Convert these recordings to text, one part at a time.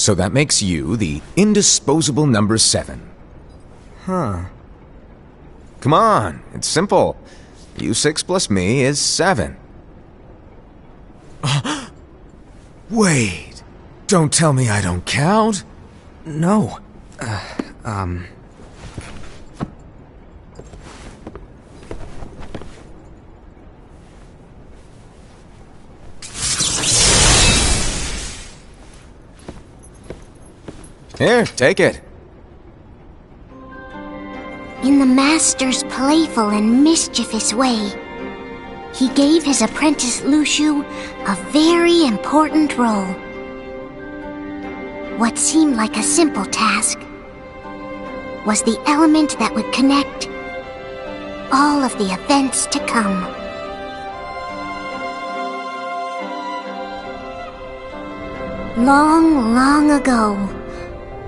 So that makes you the indisposable number 7. Huh. Come on, it's simple. You 6 plus me is 7. Wait, don't tell me I don't count. No. Here, take it. In the master's playful and mischievous way, he gave his apprentice Luciu a very important role. What seemed like a simple task was the element that would connect all of the events to come. Long, long ago,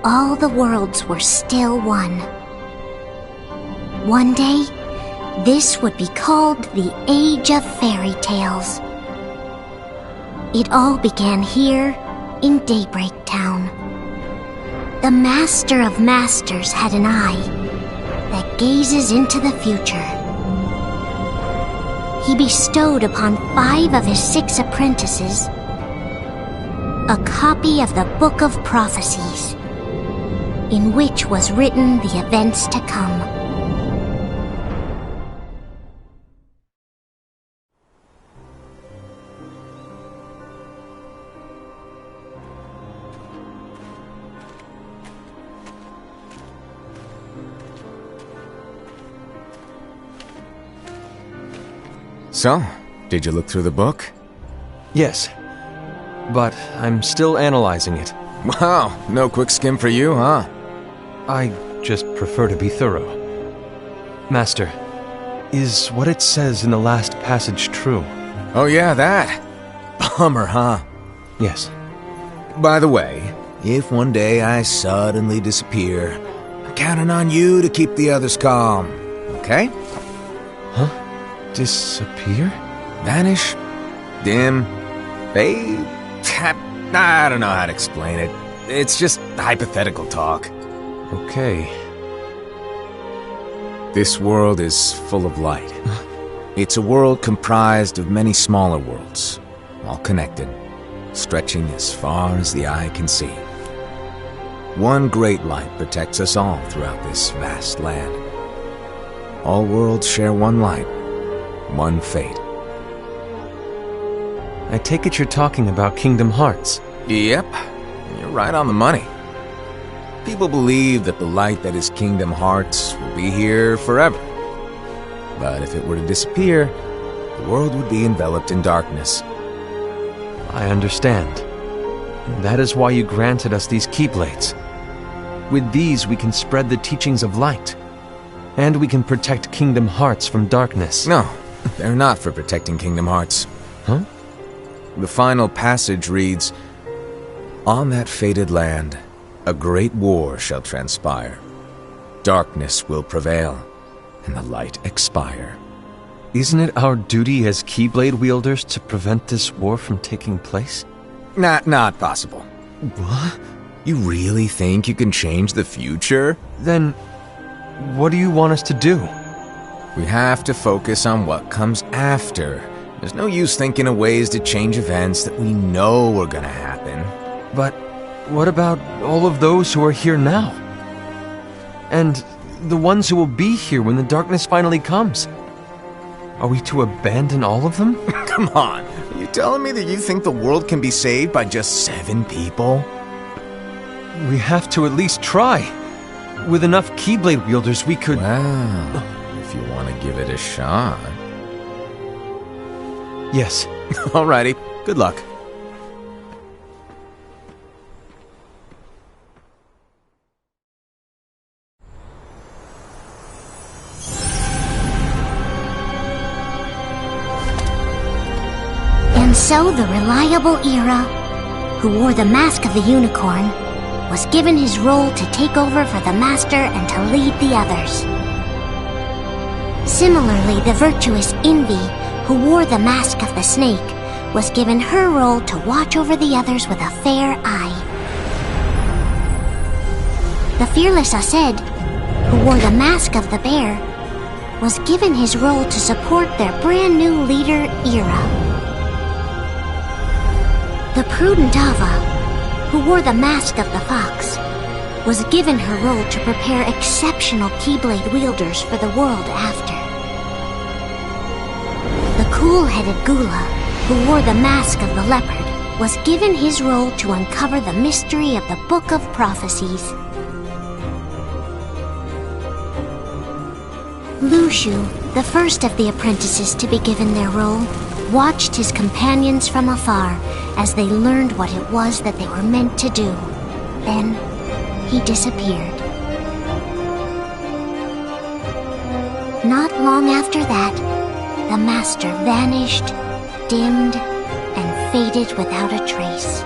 all the worlds were still one. One day, this would be called the Age of Fairy Tales. It all began here in Daybreak Town. The Master of Masters had an eye that gazes into the future. He bestowed upon 5 of his 6 apprentices a copy of the Book of Prophecies, in which was written the events to come. So, did you look through the book? Yes. But I'm still analyzing it. Wow, no quick skim for you, huh? I just prefer to be thorough. Master, is what it says in the last passage true? Oh yeah, that. Bummer, huh? Yes. By the way, if one day I suddenly disappear, I'm counting on you to keep the others calm, okay? Huh? Disappear? Vanish? Dim? Fade? I don't know how to explain it. It's just hypothetical talk. Okay. This world is full of light. It's a world comprised of many smaller worlds, all connected, stretching as far as the eye can see. One great light protects us all throughout this vast land. All worlds share one light, one fate. I take it you're talking about Kingdom Hearts. Yep, you're right on the money. People believe that the light that is Kingdom Hearts will be here forever. But if it were to disappear, the world would be enveloped in darkness. I understand. That is why you granted us these Keyblades. With these we can spread the teachings of light. And we can protect Kingdom Hearts from darkness. No, they're not for protecting Kingdom Hearts. Huh? The final passage reads, "On that fated land, a great war shall transpire. Darkness will prevail, and the light expire." Isn't it our duty as Keyblade wielders to prevent this war from taking place? Not possible. What? You really think you can change the future? Then, what do you want us to do? We have to focus on what comes after. There's no use thinking of ways to change events that we know are gonna happen. But what about all of those who are here now? And the ones who will be here when the darkness finally comes? Are we to abandon all of them? Come on, are you telling me that you think the world can be saved by just 7 people? We have to at least try. With enough Keyblade wielders, we could... Well, if you want to give it a shot. Yes. Alrighty, good luck. And so the reliable Era, who wore the mask of the unicorn, was given his role to take over for the Master and to lead the others. Similarly, the virtuous Envy, who wore the mask of the snake, was given her role to watch over the others with a fair eye. The fearless Ased, who wore the mask of the bear, was given his role to support their brand new leader, Ira. The prudent Ava, who wore the mask of the fox, was given her role to prepare exceptional Keyblade wielders for the world after. The cool-headed Gula, who wore the mask of the leopard, was given his role to uncover the mystery of the Book of Prophecies. Lushu, the first of the apprentices to be given their role, watched his companions from afar as they learned what it was that they were meant to do. Then, he disappeared. Not long after that, the master vanished, dimmed, and faded without a trace.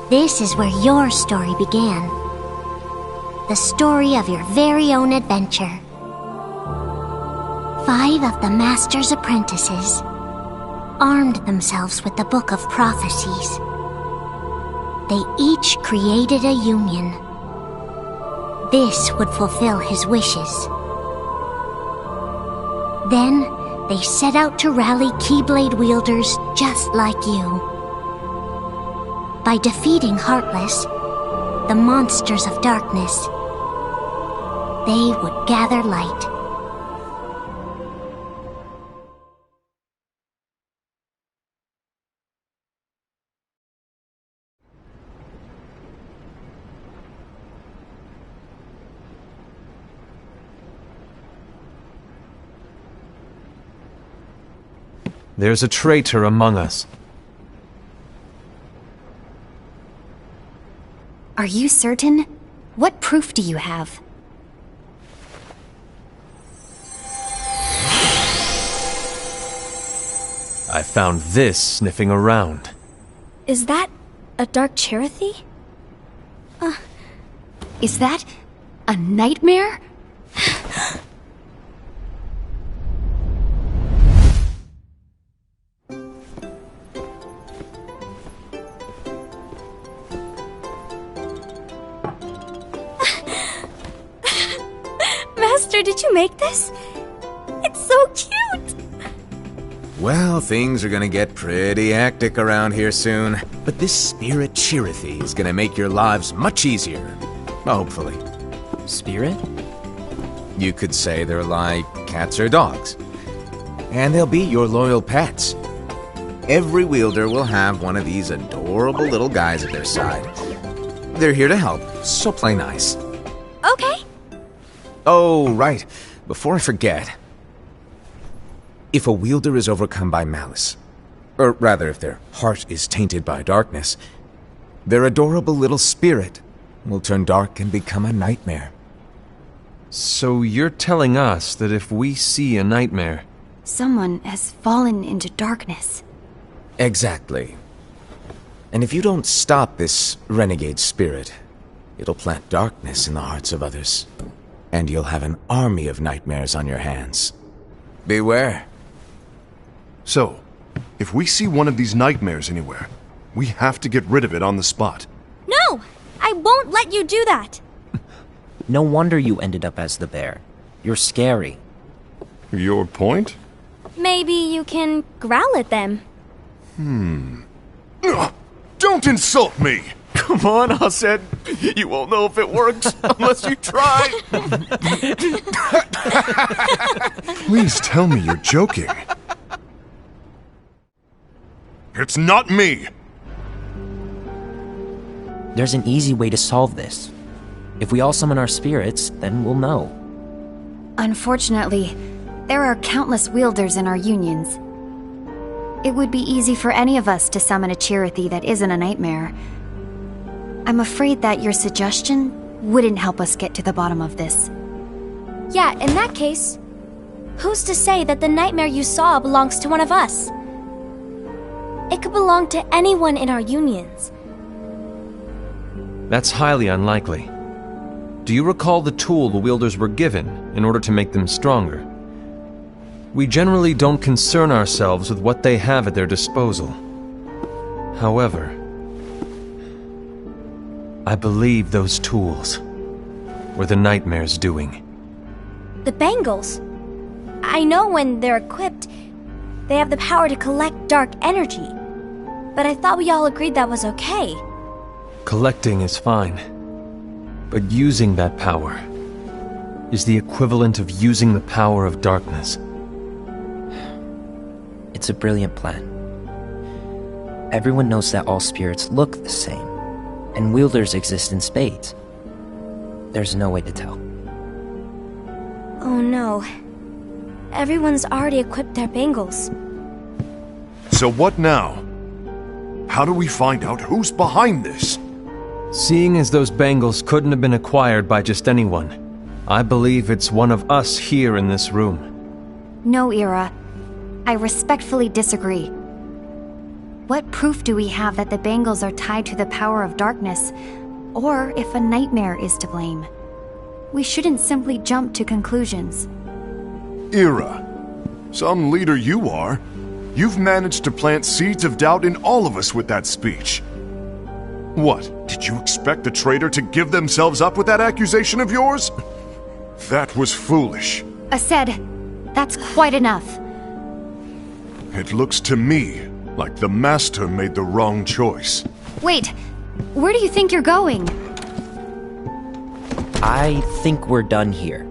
This is where your story began. The story of your very own adventure. 5 of the Master's apprentices armed themselves with the Book of Prophecies. They each created a union. This would fulfill his wishes. Then, they set out to rally Keyblade wielders just like you. By defeating Heartless, the monsters of darkness, they would gather light. There's a traitor among us. Are you certain? What proof do you have? I found this sniffing around. Is that a dark Cherothy? Is that a nightmare? Master, did you make this? It's so cute! Well, things are gonna get pretty hectic around here soon. But this spirit Cherothy is gonna make your lives much easier. Hopefully. Spirit? You could say they're like cats or dogs. And they'll be your loyal pets. Every wielder will have one of these adorable little guys at their side. They're here to help, so play nice. Okay. Oh, right. Before I forget. If a wielder is overcome by malice, or rather if their heart is tainted by darkness, their adorable little spirit will turn dark and become a nightmare. So you're telling us that if we see a nightmare... Someone has fallen into darkness. Exactly. And if you don't stop this renegade spirit, it'll plant darkness in the hearts of others. And you'll have an army of nightmares on your hands. Beware. So, if we see one of these nightmares anywhere, we have to get rid of it on the spot. No! I won't let you do that! No wonder you ended up as the bear. You're scary. Your point? Maybe you can growl at them. Ugh, don't insult me! Come on, Ased. You won't know if it works unless you try. Please tell me you're joking. It's not me! There's an easy way to solve this. If we all summon our spirits, then we'll know. Unfortunately, there are countless wielders in our unions. It would be easy for any of us to summon a Cherothy that isn't a nightmare. I'm afraid that your suggestion wouldn't help us get to the bottom of this. Yeah, in that case, who's to say that the nightmare you saw belongs to one of us? It could belong to anyone in our unions. That's highly unlikely. do you recall the tool the wielders were given in order to make them stronger? We generally don't concern ourselves with what they have at their disposal. However, I believe those tools were the Nightmare's doing. The bangles. I know when they're equipped, they have the power to collect dark energy. But I thought we all agreed that was okay. Collecting is fine, but using that power is the equivalent of using the power of darkness. It's a brilliant plan. Everyone knows that all spirits look the same, and wielders exist in spades. There's no way to tell. Oh no. Everyone's already equipped their bangles. So what now? How do we find out who's behind this? Seeing as those bangles couldn't have been acquired by just anyone, I believe it's one of us here in this room. No, Ira. I respectfully disagree. What proof do we have that the bangles are tied to the power of darkness, or if a nightmare is to blame? We shouldn't simply jump to conclusions. Ira, some leader you are. You've managed to plant seeds of doubt in all of us with that speech. What, did you expect the traitor to give themselves up with that accusation of yours? That was foolish. Aced, that's quite enough. It looks to me like the Master made the wrong choice. Wait, where do you think you're going? I think we're done here.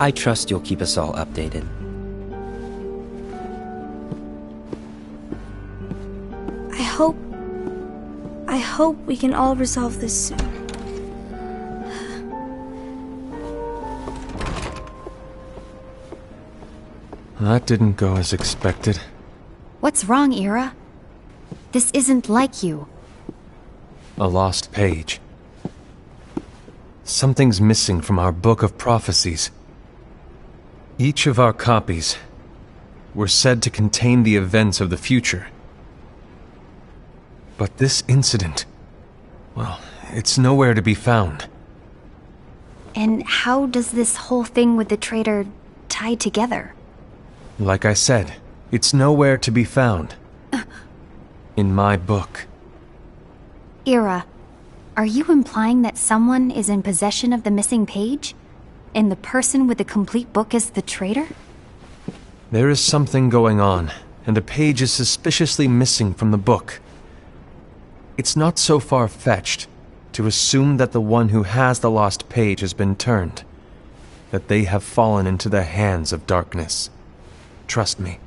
I trust you'll keep us all updated. I hope we can all resolve this soon. That didn't go as expected. What's wrong, Ira? This isn't like you. A lost page. Something's missing from our book of prophecies. Each of our copies were said to contain the events of the future. But this incident, well, it's nowhere to be found. And how does this whole thing with the traitor tie together? Like I said, it's nowhere to be found. In my book. Ira, are you implying that someone is in possession of the missing page? And the person with the complete book is the traitor? There is something going on, and a page is suspiciously missing from the book. It's not so far-fetched to assume that the one who has the lost page has been turned, that they have fallen into the hands of darkness. Trust me.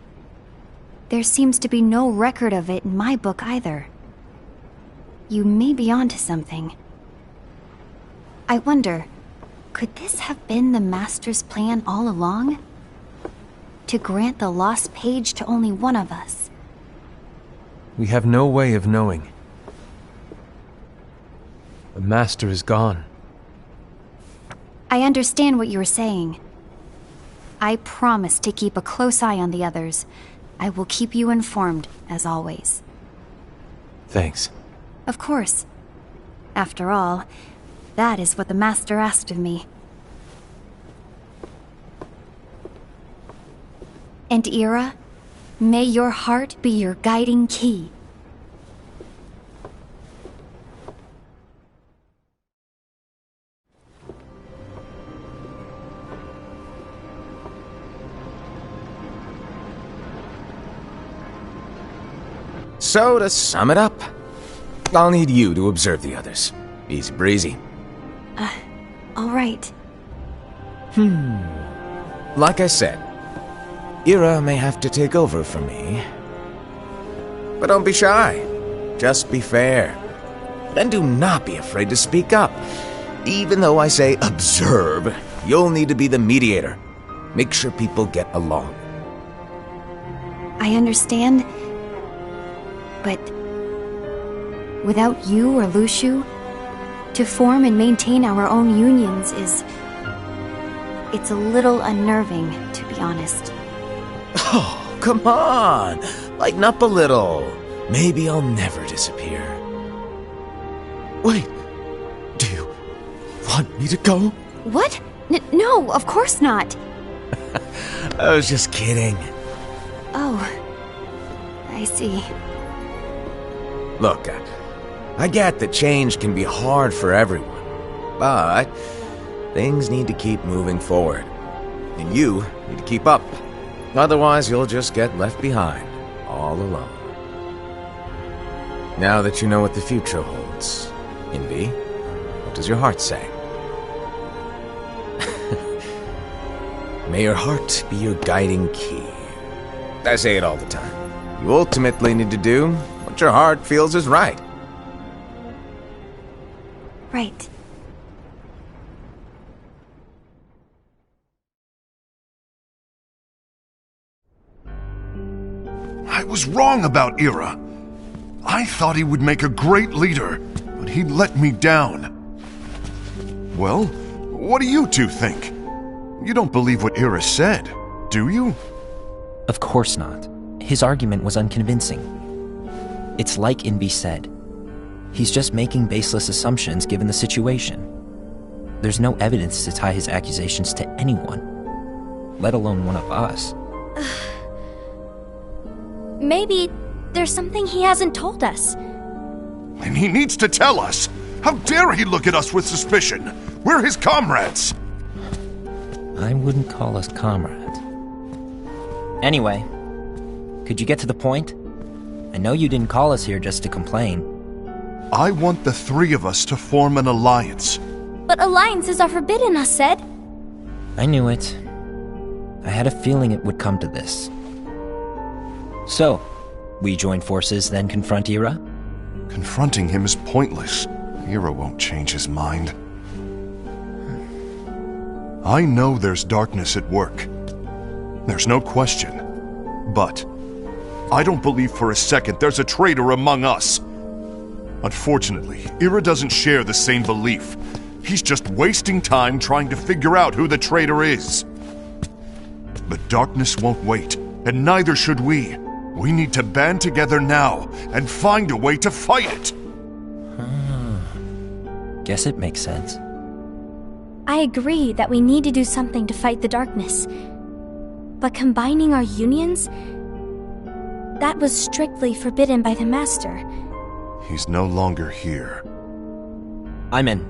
There seems to be no record of it in my book either. You may be onto something. I wonder, could this have been the Master's plan all along? To grant the lost page to only one of us? We have no way of knowing. The Master is gone. I understand what you were saying. I promise to keep a close eye on the others. I will keep you informed, as always. Thanks. Of course. After all, that is what the Master asked of me. And Ira, may your heart be your guiding key. So, to sum it up, I'll need you to observe the others. Easy breezy. All right. Like I said, Ira may have to take over for me. But don't be shy. Just be fair. And do not be afraid to speak up. Even though I say observe, you'll need to be the mediator. Make sure people get along. I understand. But without you or Luciu, to form and maintain our own unions it's a little unnerving, to be honest. Oh, come on! Lighten up a little. Maybe I'll never disappear. Wait, do you want me to go? What? No, of course not. I was just kidding. Oh, I see. Look, I get that change can be hard for everyone, but things need to keep moving forward. And you need to keep up. Otherwise, you'll just get left behind, all alone. Now that you know what the future holds, Envy, what does your heart say? May your heart be your guiding key. I say it all the time. You ultimately need to do what your heart feels is right. Right. I was wrong about Ira. I thought he would make a great leader, but he let me down. Well, what do you two think? You don't believe what Ira said, do you? Of course not. His argument was unconvincing. It's like Invi said. He's just making baseless assumptions given the situation. There's no evidence to tie his accusations to anyone, let alone one of us. Maybe there's something he hasn't told us. And he needs to tell us. How dare he look at us with suspicion? We're his comrades. I wouldn't call us comrades. Anyway, could you get to the point? I know you didn't call us here just to complain. I want the three of us to form an alliance. But alliances are forbidden, us said. I knew it. I had a feeling it would come to this. So, we join forces, then confront Ira? Confronting him is pointless. Ira won't change his mind. I know there's darkness at work. There's no question. But I don't believe for a second there's a traitor among us. Unfortunately, Ira doesn't share the same belief. He's just wasting time trying to figure out who the traitor is. But darkness won't wait, and neither should we. We need to band together now and find a way to fight it. Guess it makes sense. I agree that we need to do something to fight the darkness. But combining our unions? That was strictly forbidden by the Master. He's no longer here. I'm in.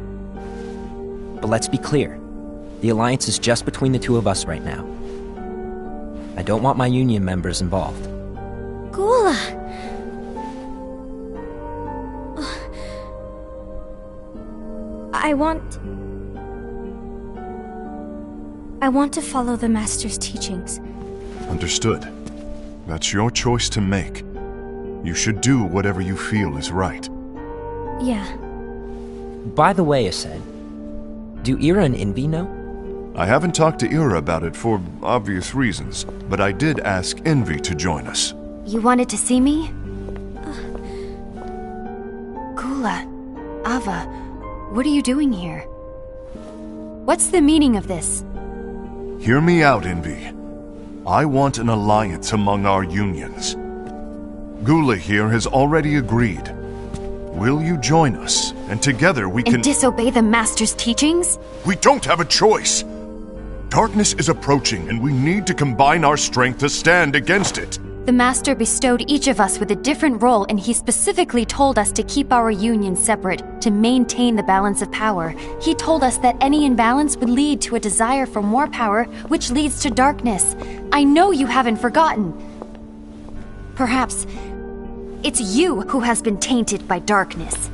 But let's be clear. The alliance is just between the two of us right now. I don't want my union members involved. Gula! I want to follow the Master's teachings. Understood. That's your choice to make. You should do whatever you feel is right. Yeah. By the way, Ased, do Ira and Invi know? I haven't talked to Ira about it for obvious reasons, but I did ask Envy to join us. You wanted to see me? Gula, Ava, what are you doing here? What's the meaning of this? Hear me out, Envy. I want an alliance among our unions. Gula here has already agreed. Will you join us? And together we can... And disobey the Master's teachings? We don't have a choice! Darkness is approaching, and we need to combine our strength to stand against it. The Master bestowed each of us with a different role, and he specifically told us to keep our union separate, to maintain the balance of power. He told us that any imbalance would lead to a desire for more power, which leads to darkness. I know you haven't forgotten. Perhaps it's you who has been tainted by darkness.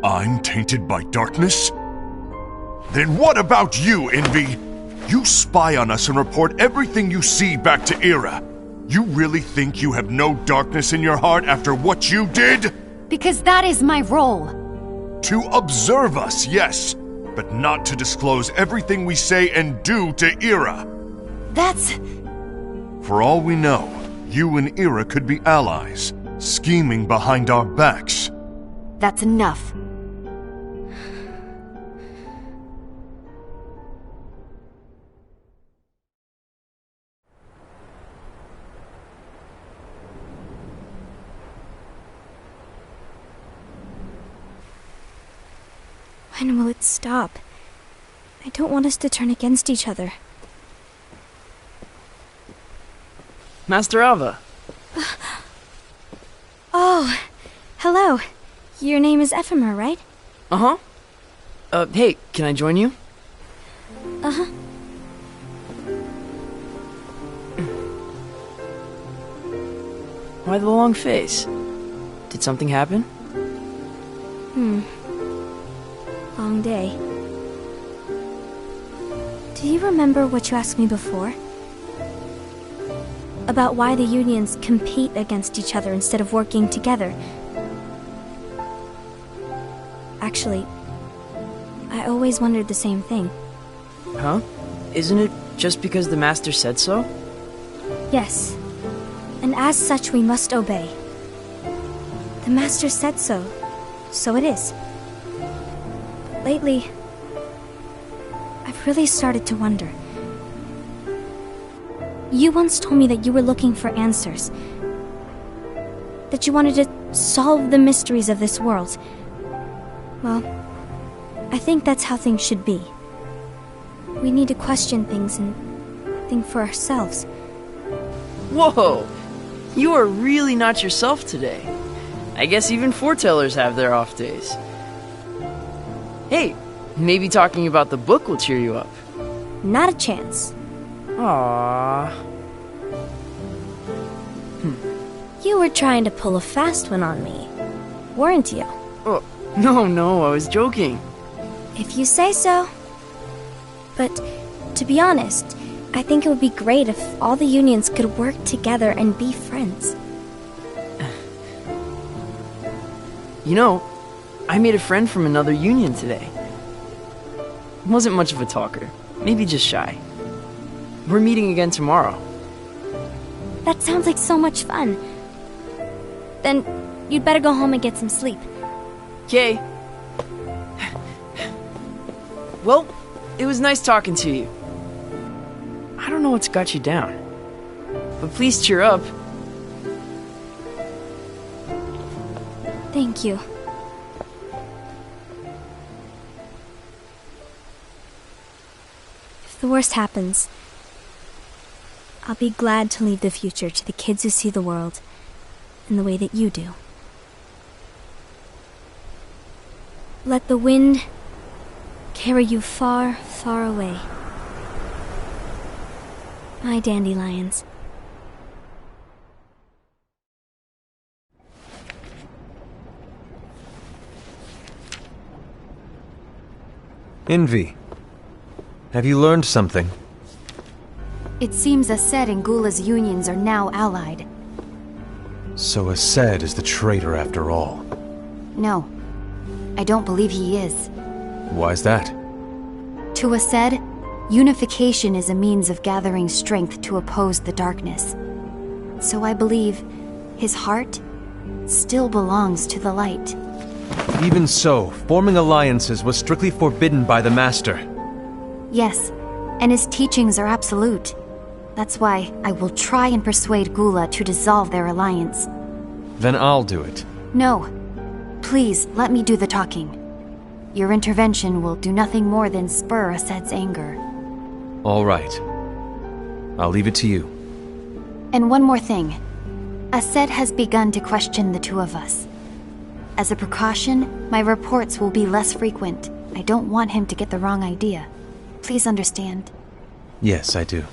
I'm tainted by darkness? Then what about you, Envy? You spy on us and report everything you see back to Ira. You really think you have no darkness in your heart after what you did? Because that is my role. To observe us, yes, but not to disclose everything we say and do to Ira. That's... For all we know, you and Ira could be allies, scheming behind our backs. That's enough. When will it stop? I don't want us to turn against each other. Master Alva. Oh, hello. Your name is Ephemer, right? Uh-huh. Hey, can I join you? Uh-huh. Why the long face? Did something happen? Long day. Do you remember what you asked me before? About why the unions compete against each other instead of working together. Actually, I always wondered the same thing. Huh? Isn't it just because the Master said so? Yes. And as such, we must obey. The Master said so, so it is. Lately, I've really started to wonder. You once told me that you were looking for answers. That you wanted to solve the mysteries of this world. Well, I think that's how things should be. We need to question things and think for ourselves. Whoa! You are really not yourself today. I guess even foretellers have their off days. Hey, maybe talking about the book will cheer you up. Not a chance. Aww. You were trying to pull a fast one on me, weren't you? Oh, no, I was joking. If you say so. But, to be honest, I think it would be great if all the unions could work together and be friends. You know, I made a friend from another union today. Wasn't much of a talker, maybe just shy. We're meeting again tomorrow. That sounds like so much fun. Then, you'd better go home and get some sleep. Okay. Well, it was nice talking to you. I don't know what's got you down, but please cheer up. Thank you. If the worst happens, I'll be glad to leave the future to the kids who see the world in the way that you do. Let the wind carry you far, far away. My dandelions. Envy. Have you learned something? It seems Ased and Gula's unions are now allied. So Ased is the traitor after all. No, I don't believe he is. Why's that? To Ased, unification is a means of gathering strength to oppose the darkness. So I believe his heart still belongs to the light. Even so, forming alliances was strictly forbidden by the Master. Yes, and his teachings are absolute. That's why I will try and persuade Gula to dissolve their alliance. Then I'll do it. No. Please, let me do the talking. Your intervention will do nothing more than spur Ased's anger. All right. I'll leave it to you. And one more thing. Ased has begun to question the two of us. As a precaution, my reports will be less frequent. I don't want him to get the wrong idea. Please understand. Yes, I do.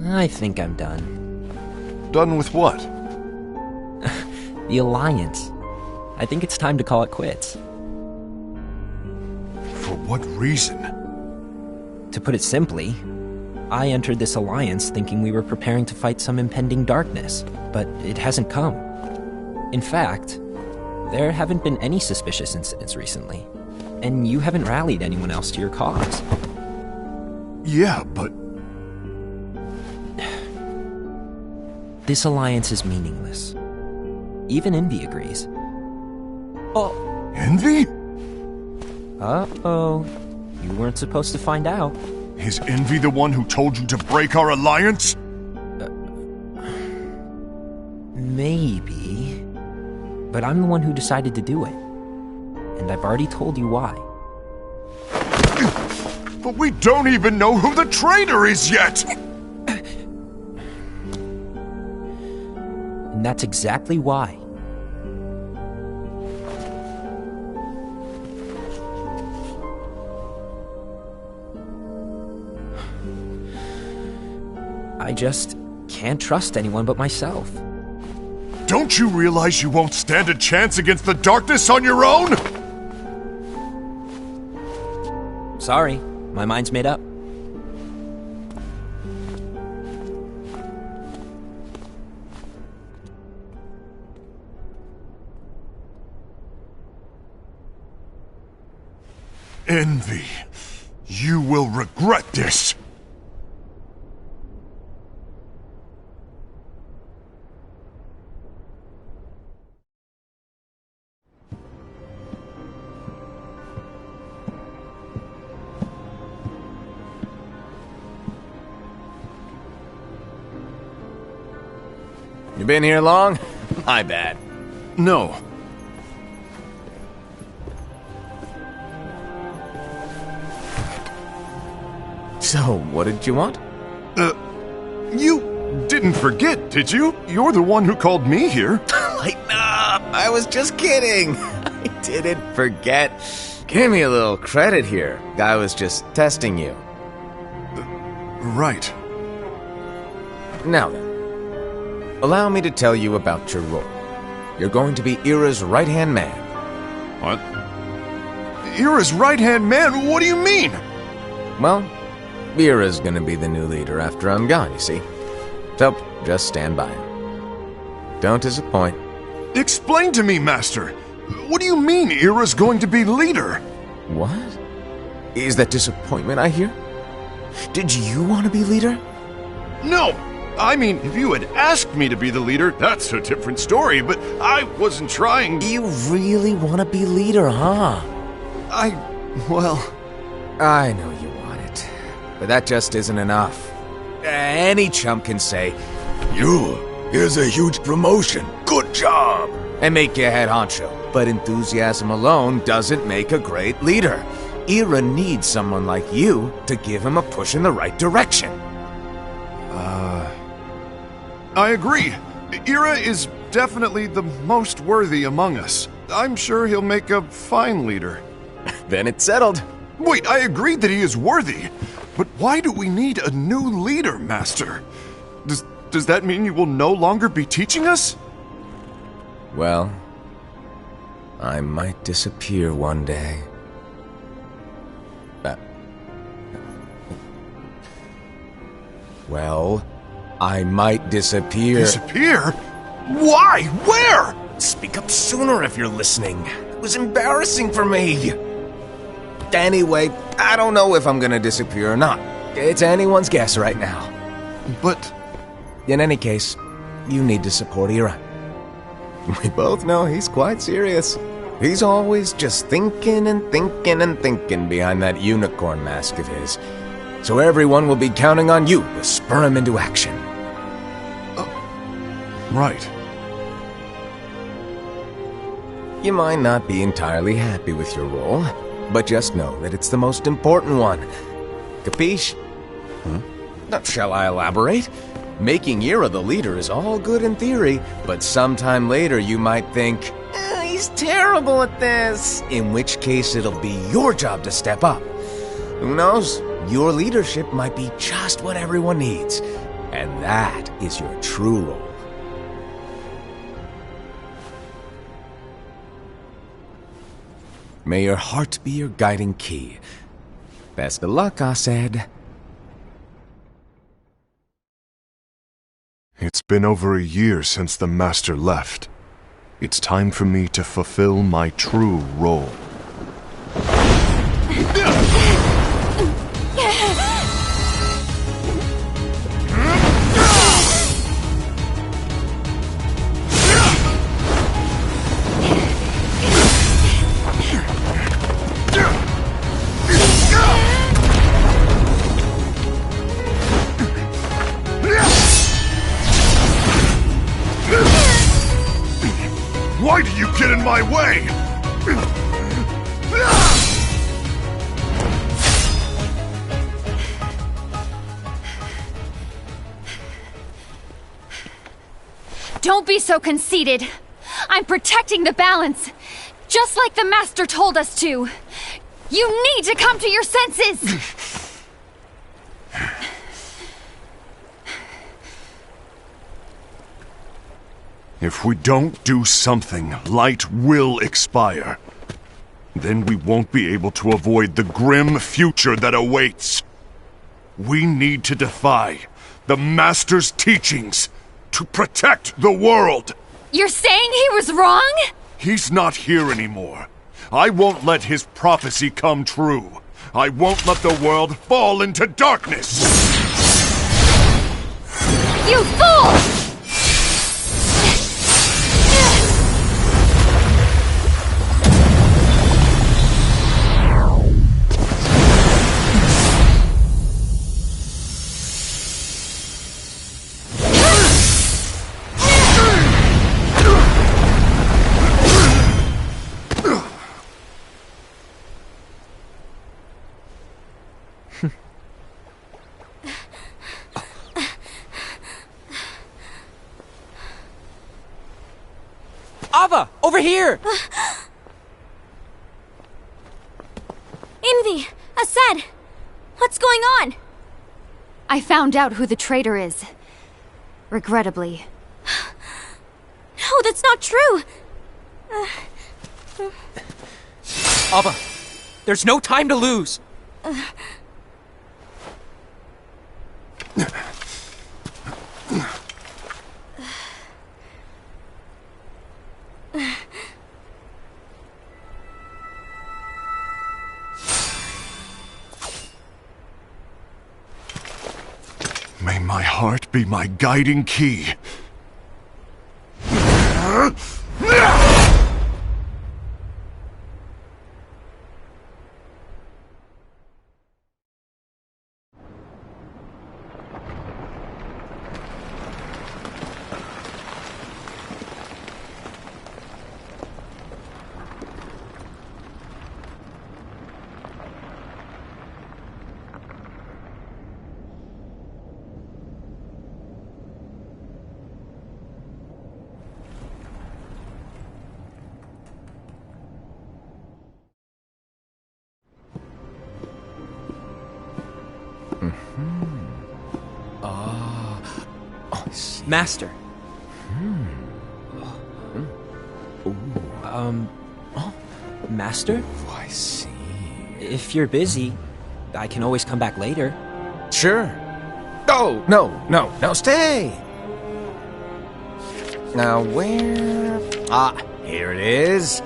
I think I'm done. Done with what? The Alliance. I think it's time to call it quits. For what reason? To put it simply, I entered this alliance thinking we were preparing to fight some impending darkness, but it hasn't come. In fact, there haven't been any suspicious incidents recently, and you haven't rallied anyone else to your cause. Yeah, but... This alliance is meaningless. Even Envy agrees. Oh. Envy? Uh-oh. You weren't supposed to find out. Is Envy the one who told you to break our alliance? Maybe. But I'm the one who decided to do it. And I've already told you why. But we don't even know who the traitor is yet! And that's exactly why. I just can't trust anyone but myself. Don't you realize you won't stand a chance against the darkness on your own? Sorry, my mind's made up. Envy, you will regret this. You been here long? My bad. No. So, what did you want? You didn't forget, did you? You're the one who called me here. Lighten up! I was just kidding! I didn't forget. Give me a little credit here. I was just testing you. Right. Now then, allow me to tell you about your role. You're going to be Ira's right-hand man. What? Ira's right-hand man? What do you mean? Well, Ira's gonna be the new leader after I'm gone, you see. So, just stand by. Don't disappoint. Explain to me, Master. What do you mean Ira's going to be leader? What? Is that disappointment I hear? Did you want to be leader? No! I mean, if you had asked me to be the leader, that's a different story, but I wasn't trying... You really want to be leader, huh? Well... I know you want it, but that just isn't enough. Any chump can say, here's a huge promotion, good job, and make you head honcho. But enthusiasm alone doesn't make a great leader. Ira needs someone like you to give him a push in the right direction. I agree. Ira is definitely the most worthy among us. I'm sure he'll make a fine leader. Then it's settled. Wait, I agreed that he is worthy. But why do we need a new leader, Master? Does that mean you will no longer be teaching us? Well, I might disappear one day. Well, I might disappear. Disappear? Why? Where? Speak up sooner if you're listening. It was embarrassing for me. Anyway, I don't know if I'm gonna disappear or not. It's anyone's guess right now. But... In any case, you need to support Ira. We both know he's quite serious. He's always just thinking and thinking and thinking behind that unicorn mask of his. So everyone will be counting on you to spur him into action. Right. You might not be entirely happy with your role, but just know that it's the most important one. Capiche? Shall I elaborate? Making Ira the leader is all good in theory, but sometime later you might think, he's terrible at this, in which case it'll be your job to step up. Who knows? Your leadership might be just what everyone needs, and that is your true role. May your heart be your guiding key. Best of luck, I said. It's been over a year since the Master left. It's time for me to fulfill my true role. Don't be so conceited. I'm protecting the balance, just like the Master told us to. You need to come to your senses! If we don't do something, light will expire. Then we won't be able to avoid the grim future that awaits. We need to defy the Master's teachings to protect the world. You're saying he was wrong? He's not here anymore. I won't let his prophecy come true. I won't let the world fall into darkness. You fool! Ava, over here! Envy! Asad! What's going on? I found out who the traitor is. Regrettably. No, that's not true! Ava, there's no time to lose! May my heart be my guiding key. Master. Master? Oh, I see. If you're busy, I can always come back later. Sure. Oh, no, stay! Now, where... Ah, here it is.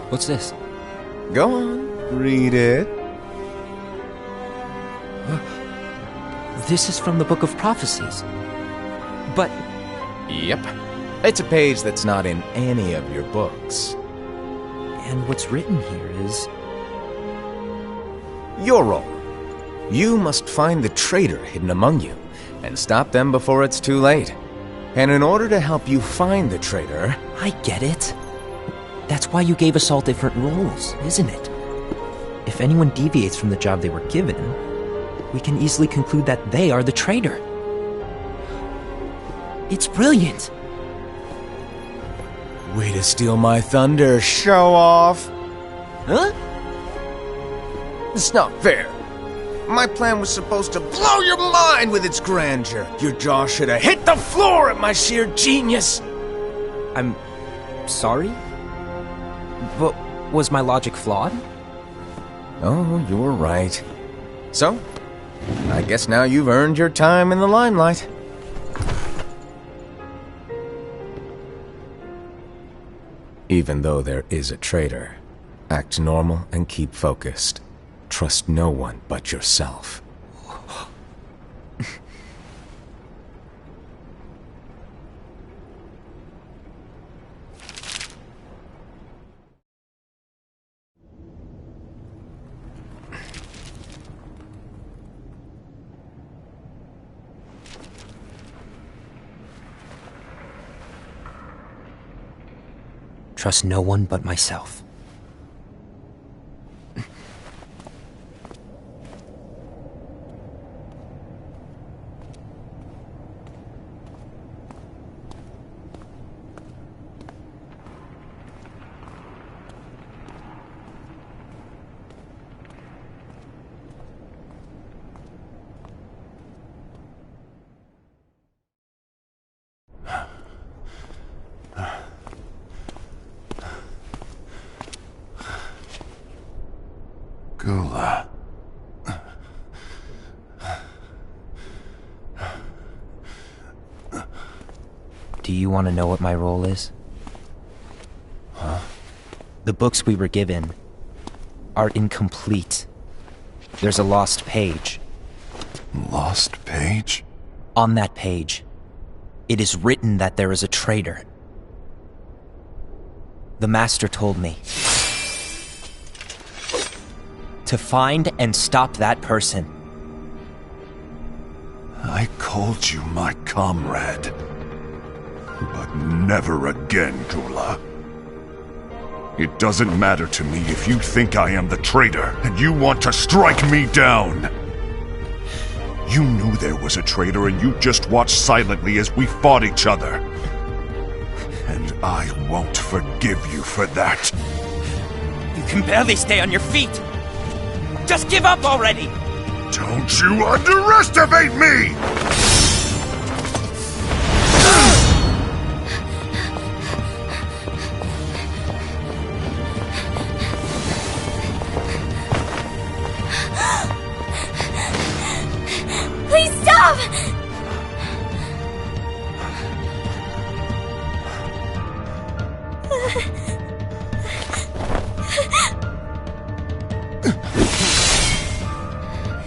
What's this? Go on, read it. This is from the Book of Prophecies. But... Yep. It's a page that's not in any of your books. And what's written here is... Your role. You must find the traitor hidden among you, and stop them before it's too late. And in order to help you find the traitor... I get it. That's why you gave us all different roles, isn't it? If anyone deviates from the job they were given, we can easily conclude that they are the traitor. It's brilliant! Way to steal my thunder, show off! Huh? It's not fair. My plan was supposed to blow your mind with its grandeur. Your jaw should have hit the floor at my sheer genius! I'm... sorry? But was my logic flawed? Oh, you were right. So, I guess now you've earned your time in the limelight. Even though there is a traitor, act normal and keep focused. Trust no one but yourself. Trust no one but myself. Gula. Do you want to know what my role is? Huh? The books we were given are incomplete. There's a lost page. Lost page? On that page, it is written that there is a traitor. The Master told me to find and stop that person. I called you my comrade. But never again, Gula. It doesn't matter to me if you think I am the traitor and you want to strike me down. You knew there was a traitor and you just watched silently as we fought each other. And I won't forgive you for that. You can barely stay on your feet. Just give up already! Don't you underestimate me! Please stop!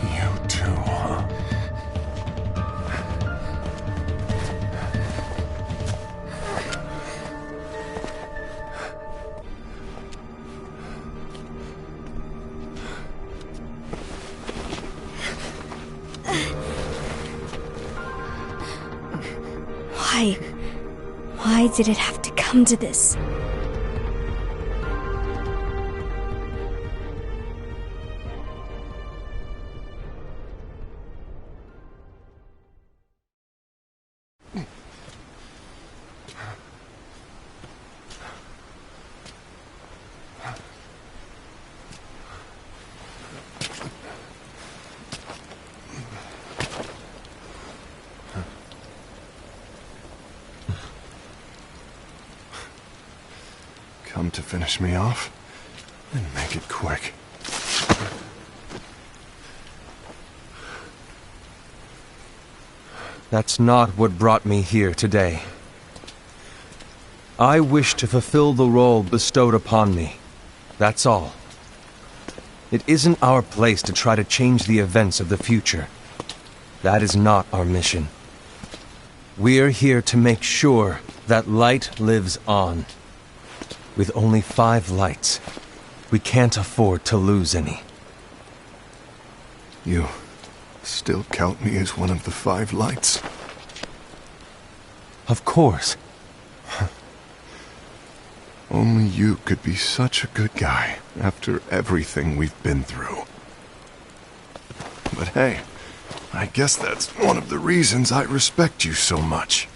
You too, huh? Why did it have to come to this? Come to finish me off? Then make it quick. That's not what brought me here today. I wish to fulfill the role bestowed upon me. That's all. It isn't our place to try to change the events of the future. That is not our mission. We're here to make sure that light lives on. With only 5 lights, we can't afford to lose any. You still count me as one of the 5 lights? Of course. Only you could be such a good guy after everything we've been through. But hey, I guess that's one of the reasons I respect you so much.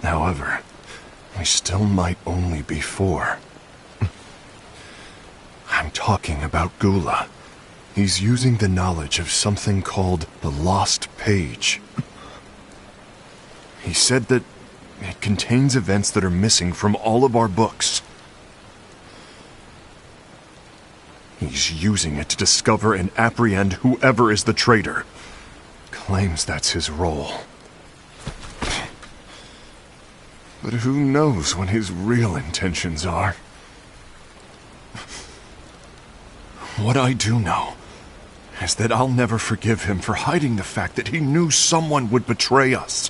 However, we still might only be 4. I'm talking about Gula. He's using the knowledge of something called the Lost Page. He said that it contains events that are missing from all of our books. He's using it to discover and apprehend whoever is the traitor. Claims that's his role. But who knows what his real intentions are? What I do know is that I'll never forgive him for hiding the fact that he knew someone would betray us.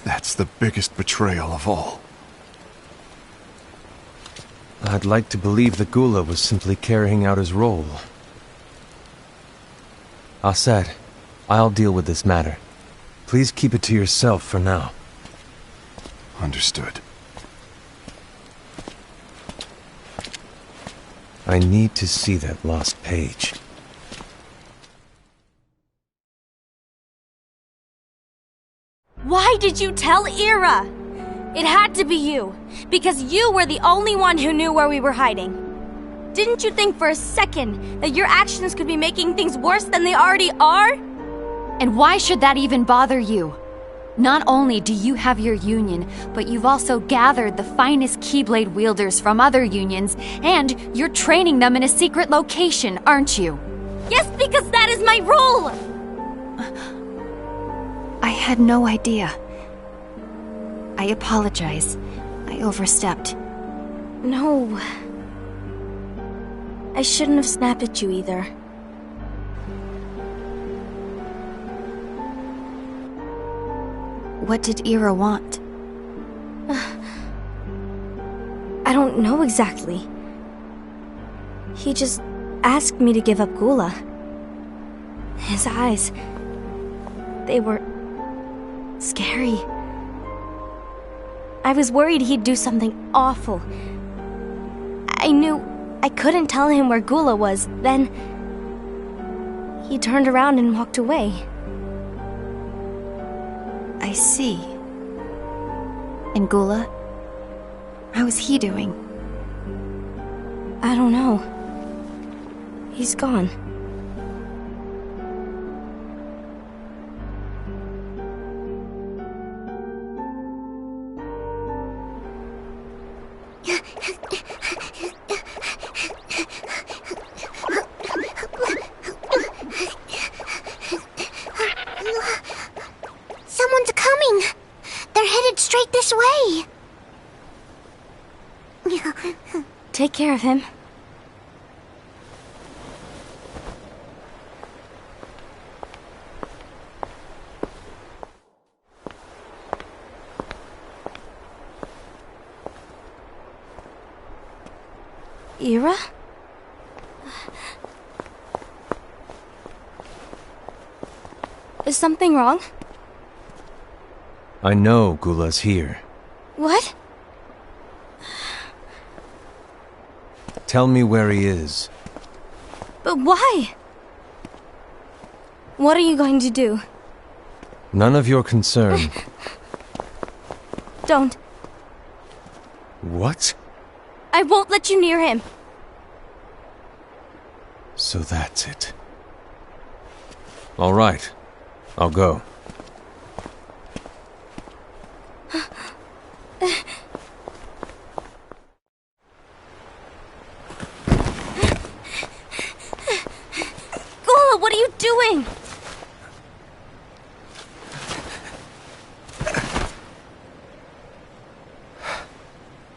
That's the biggest betrayal of all. I'd like to believe that Gula was simply carrying out his role. Aset, I'll deal with this matter. Please keep it to yourself for now. Understood. I need to see that lost page. Why did you tell Ira? It had to be you, because you were the only one who knew where we were hiding. Didn't you think for a second that your actions could be making things worse than they already are? And why should that even bother you? Not only do you have your union, but you've also gathered the finest Keyblade wielders from other unions, and you're training them in a secret location, aren't you? Yes, because that is my role! I had no idea. I apologize. I overstepped. No. I shouldn't have snapped at you either. What did Ira want? I don't know exactly. He just asked me to give up Gula. His eyes... they were... scary. I was worried he'd do something awful. I knew I couldn't tell him where Gula was. Then... he turned around and walked away. I see. And Gula? How is he doing? I don't know. He's gone. Someone's coming! They're headed straight this way! Take care of him. Ira? Is something wrong? I know Gula's here. What? Tell me where he is. But why? What are you going to do? None of your concern. Don't. What? I won't let you near him. So that's it. All right. I'll go. Gula, what are you doing?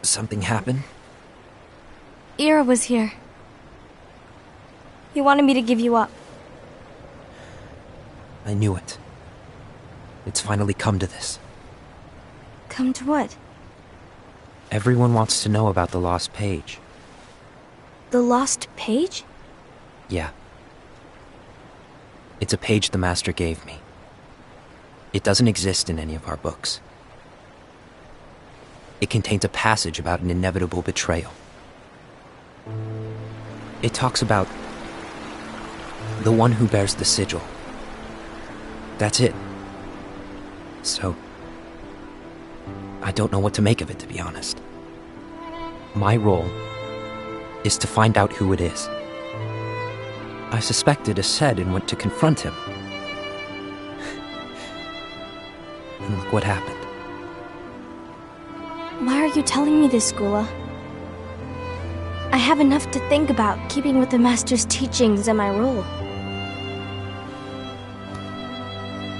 Something happened? Ira was here. He wanted me to give you up. I knew it. It's finally come to this. Come to what? Everyone wants to know about the lost page. The lost page? Yeah. It's a page the Master gave me. It doesn't exist in any of our books. It contains a passage about an inevitable betrayal. It talks about the one who bears the sigil. That's it. So, I don't know what to make of it, to be honest. My role is to find out who it is. I suspected a Sed and went to confront him. And look what happened. Why are you telling me this, Gula? I have enough to think about, keeping with the Master's teachings and my role.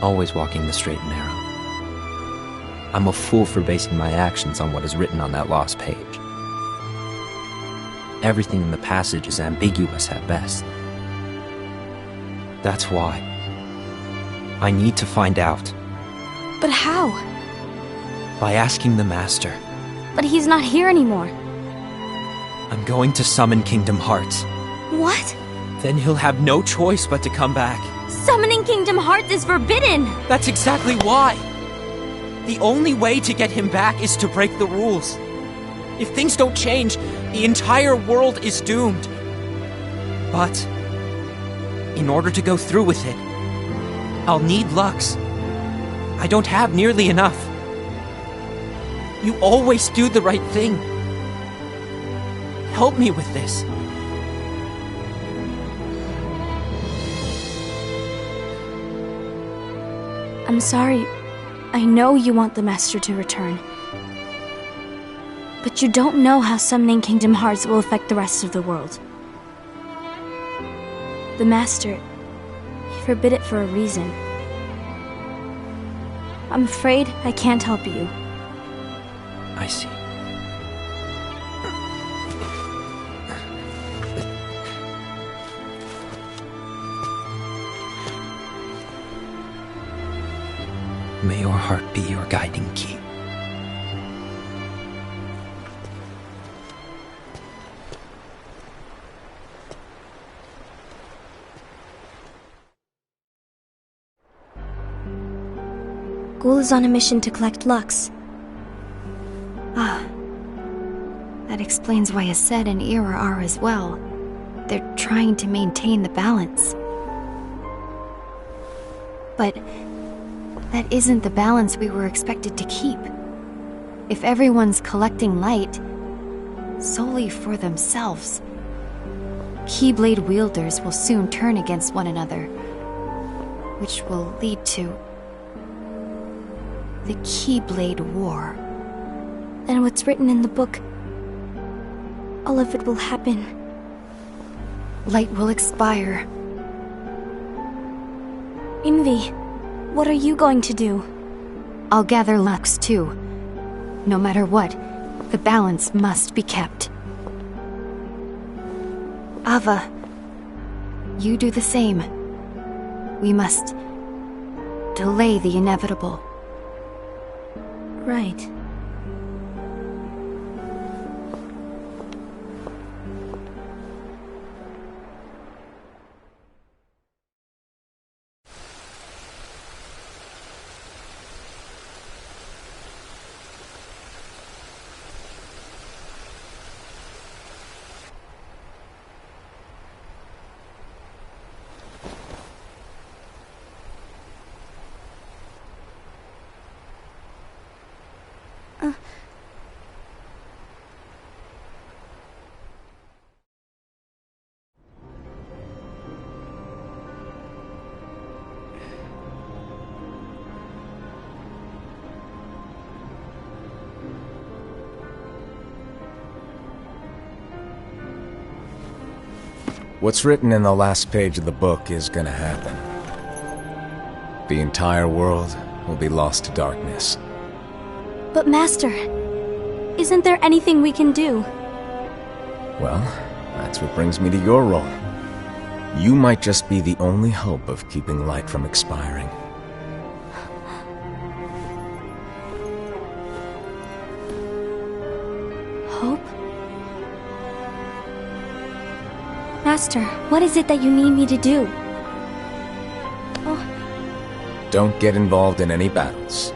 Always walking the straight and narrow. I'm a fool for basing my actions on what is written on that lost page. Everything in the passage is ambiguous at best. That's why I need to find out. But how? By asking the Master. But he's not here anymore. I'm going to summon Kingdom Hearts. What? Then he'll have no choice but to come back. Summoning Kingdom Hearts is forbidden! That's exactly why! The only way to get him back is to break the rules. If things don't change, the entire world is doomed. But in order to go through with it, I'll need Lux. I don't have nearly enough. You always do the right thing. Help me with this. I'm sorry, I know you want the Master to return. But you don't know how summoning Kingdom Hearts will affect the rest of the world. The Master, he forbid it for a reason. I'm afraid I can't help you. I see. May your heart be your guiding key. Ghoul is on a mission to collect Lux. Ah. That explains why Aced and Ira are as well. They're trying to maintain the balance. But that isn't the balance we were expected to keep. If everyone's collecting light solely for themselves, Keyblade wielders will soon turn against one another, which will lead to the Keyblade War. And what's written in the book, all of it will happen. Light will expire. Envy, what are you going to do? I'll gather Lux too. No matter what, the balance must be kept. Ava, you do the same. We must delay the inevitable. Right. What's written in the last page of the book is gonna happen. The entire world will be lost to darkness. But Master, isn't there anything we can do? Well, that's what brings me to your role. You might just be the only hope of keeping light from expiring. Hope? Master, what is it that you need me to do? Don't get involved in any battles.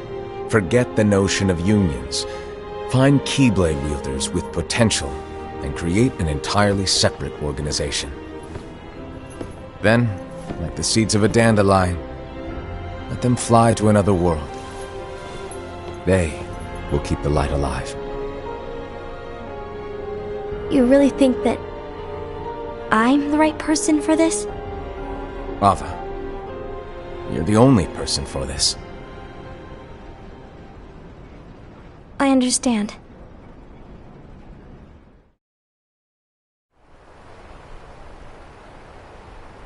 Forget the notion of unions. Find Keyblade wielders with potential and create an entirely separate organization. Then, like the seeds of a dandelion, let them fly to another world. They will keep the light alive. You really think that I'm the right person for this? Ava, you're the only person for this. I understand.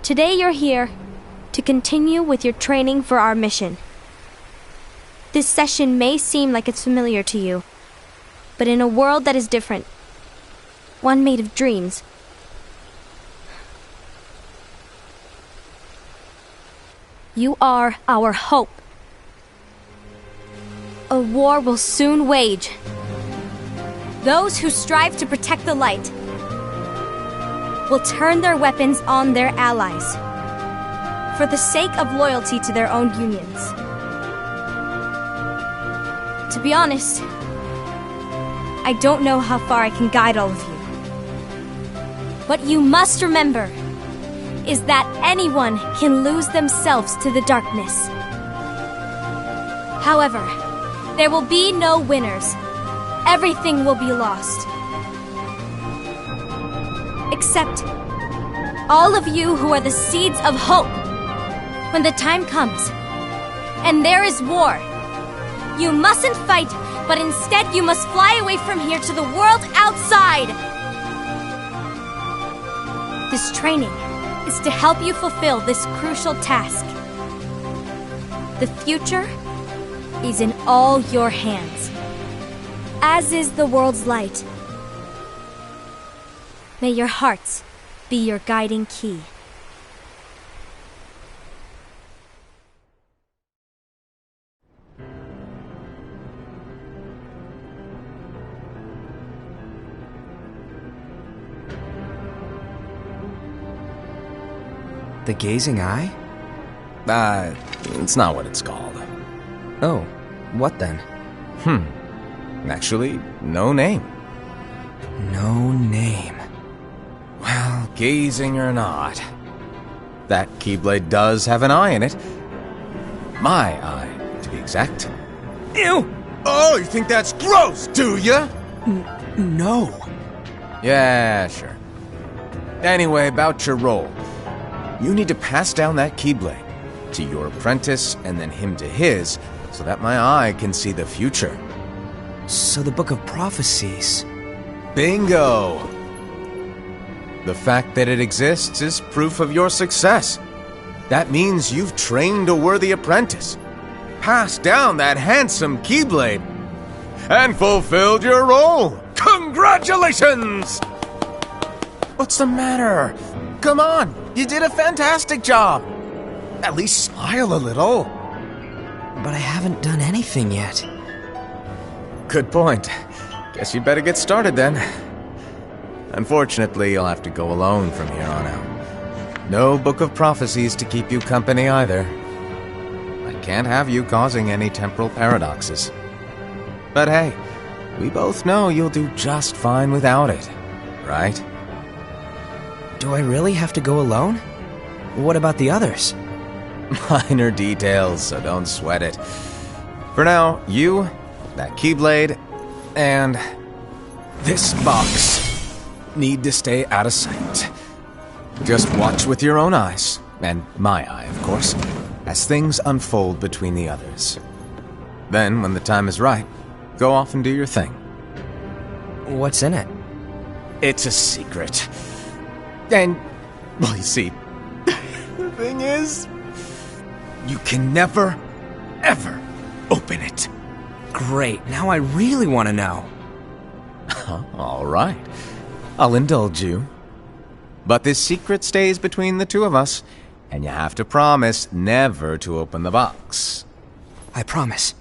Today you're here to continue with your training for our mission. This session may seem like it's familiar to you, but in a world that is different, one made of dreams, you are our hope. A war will soon wage. Those who strive to protect the light will turn their weapons on their allies for the sake of loyalty to their own unions. To be honest, I don't know how far I can guide all of you. What you must remember is that anyone can lose themselves to the darkness. However, there will be no winners. Everything will be lost. Except all of you who are the seeds of hope. When the time comes, and there is war, You mustn't fight, but instead you must fly away from here to the world outside! This training is to help you fulfill this crucial task. The future is in all your hands, as is the world's light. May your hearts be your guiding key. The gazing eye? It's not what it's called. Oh, what then? Actually, no name. No name. Well, gazing or not, that Keyblade does have an eye in it. My eye, to be exact. Ew! Oh, you think that's gross, do ya? No. Yeah, sure. Anyway, about your role. You need to pass down that Keyblade to your apprentice and then him to his, so that my eye can see the future. So the Book of Prophecies... Bingo! The fact that it exists is proof of your success. That means you've trained a worthy apprentice, passed down that handsome Keyblade, and fulfilled your role. Congratulations! What's the matter? Come on, you did a fantastic job. At least smile a little. But I haven't done anything yet. Good point. Guess you better get started then. Unfortunately, you'll have to go alone from here on out. No Book of Prophecies to keep you company either. I can't have you causing any temporal paradoxes. But hey, we both know you'll do just fine without it, right? Do I really have to go alone? What about the others? Minor details, so don't sweat it. For now, you, that Keyblade, and this box need to stay out of sight. Just watch with your own eyes, and my eye, of course, as things unfold between the others. Then, when the time is right, go off and do your thing. What's in it? It's a secret. And, well, you see, the thing is, you can never, ever open it. Great, now I really want to know. All right, I'll indulge you. But this secret stays between the two of us, and you have to promise never to open the box. I promise.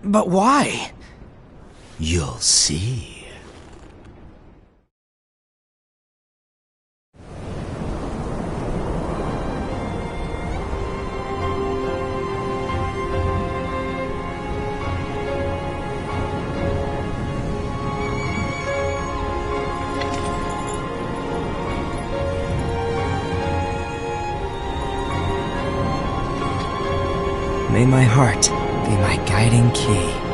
But why? You'll see. May my heart be my guiding key.